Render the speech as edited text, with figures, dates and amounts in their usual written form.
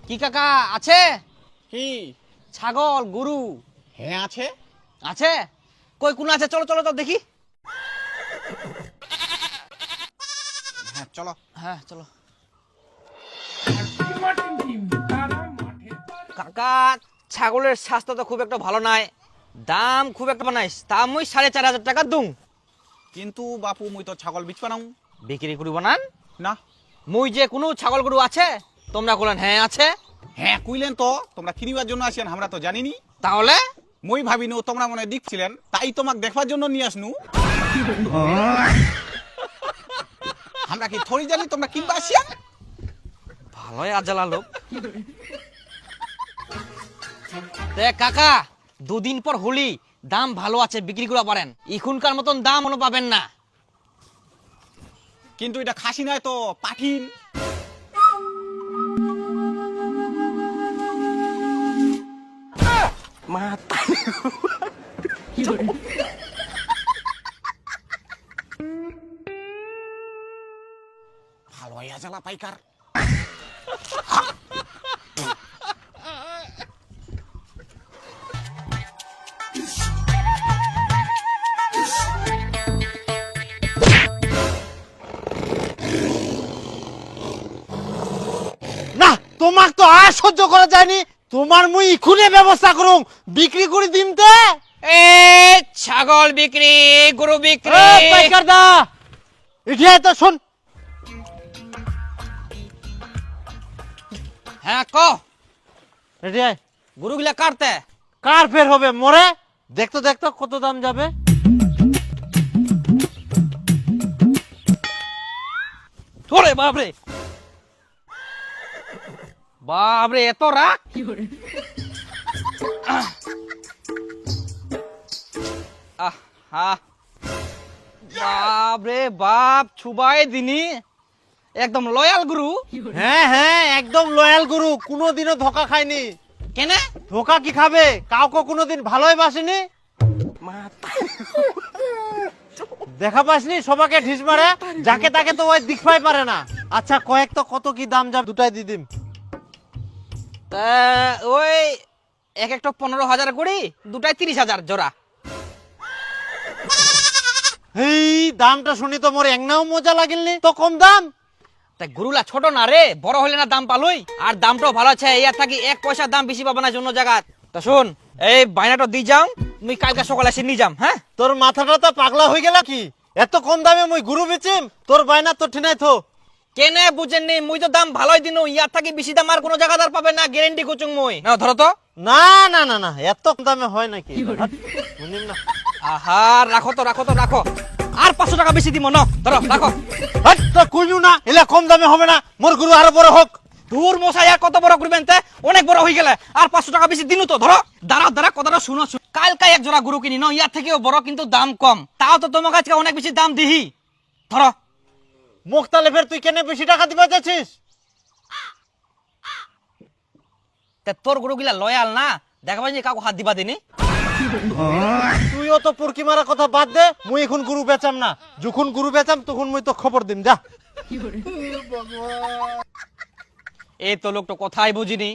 কি কাকা আছে? কি ছাগল গরু হ্যাঁ আছে। আছে? কই কোন আছে? চলো চলো তো দেখি। হ্যাঁ চলো। হ্যাঁ চলো। কাকা ছাগলের স্বাস্থ্য তো খুব একটা ভালো নাই, দাম খুব একটা নাই, তা মুই 4,500 টাকা দুং। কিন্তু বাপু মুই তো ছাগল বিচবা নাও বিক্রি করিব না? না। মুই যে কোনো ছাগল গরু আছে তোমরা বলেন হ্যাঁ আছে। হ্যাঁ কইলেন তো তোমরা কিনিবার জন্য আসেন, আমরা তো জানিনি। তাহলে মই ভাবিনু তোমরা মনে দেখছিলেন, তাই তোমাকে দেখবার জন্য নিয়ে আসনু। আমরা কি থরি জানি তোমরা কিনবা আসিয়া? ভালোই আজালা লোক। দেখ কাকা, দুদিন পর হোলি, দাম ভালো আছে, বিক্রি করা পারেন। এখনকার মতন দাম মনে পাবেন না। কিন্তু এটা খাসি নয় তো, পাঠিন। ভালো আজালা পাইকার। না তোমাক তো আর সহ্য করা যায়নি, তোমার মুই ইখুনে ব্যবস্থা করুম, বিক্রি করে দিমতে। এ ছাগল বিক্রি, গরু বিক্রি। পাইকার দা ইঠে তো শুন। হ্যাঁ ক, রেডি আয়। গরুগুলা কাটতে কার ফের হবে মরে? দেখতো দেখতো কত দাম যাবে। ওরে বাপরে, বাপরে এত রাগ। আহা, বাপরে বাপ, ছুবাই দিনি একদম লয়াল গুরু। হ্যাঁ হ্যাঁ একদম লয়াল গুরু, কোনোদিনও ধোকা খায়নি। কেনে? ধোকা কি খাবে? কাউকে কোনোদিন ভালোই বাসেনি। দেখা পাসনি সবাকে ঢিস মারে, যাকে তাকে তো ওই দেখবাই পারে না। আচ্ছা কয়েক তো কত কি দাম যা, দুটাই দিয়ে দিম। তা ওই এক একটা 15,000 করি, দুটাই 30,000 জোড়া। এই দামটা শুনি তো মোর একনাও মজা লাগিলনি, তো কম দাম। তাই গরুলা ছোট না রে, বড় হলে না দাম পালই। আর দামটাও ভালো আছে, ইয়ার থাকি 1 পয়সা দাম বেশি পাবো না অন্য জায়গা। তা শোন, এই বাইনাটা দিয়ে যাও, মুই কালকে সকালে এসে নিয়ে যাম। হ্যাঁ তোর মাথাটা তো পাগলা হয়ে গেল কি? এত কম দামে মুই গুরু বেচিম, তোর বাইনা তো ঠিনাই থো। কেনে বুঝেননি, মুই তো দাম ভালোই দিনু, ইয়ার থাকি বেশি দাম আর কোনো জায়গাদার পাবে না, গ্যারেন্টি কুচুং মুই। না ধরো তো। না না না না, এত কম দামে হয় নাকি? শুনিম না। আহা, রাখো তো রাখো তো রাখো, আর 500 টাকা বেশি দিব। ন ধরো রাখো। হাট তো কইনু না, এলা কম দামে হবে না, মোর গুরু আরো বড় হোক। দূর মশাই, আর কত বড় করবেন তে? অনেক বড় হয়ে গেলে আর 500 টাকা বেশি দিনু তো। ধরো দাঁড়াও দাঁড়া, কথাটা শুনো। কালকে এক জোড়া গরু কিনি, ন ইয়ার থেকেও বড় কিন্তু দাম কম, তাও তো তোমার কাছে অনেক বেশি দাম দিহি। ধরো। মুখতালে ফের তুই কেন বেশি টাকা দিবা যাচ্ছিস? তা তোর গরুগুলা লয়াল না, দেখাবাই যে কাউকে হাত দিবা দিনি। তুইও তো পুরকি মারা কথা বাদ দে, মুই এখন গুরু বেচাম না। যখন গুরু বেচাম তখন মুই তো খবর দিম, যা। এই তো লোকটা কথাই বুঝিনি।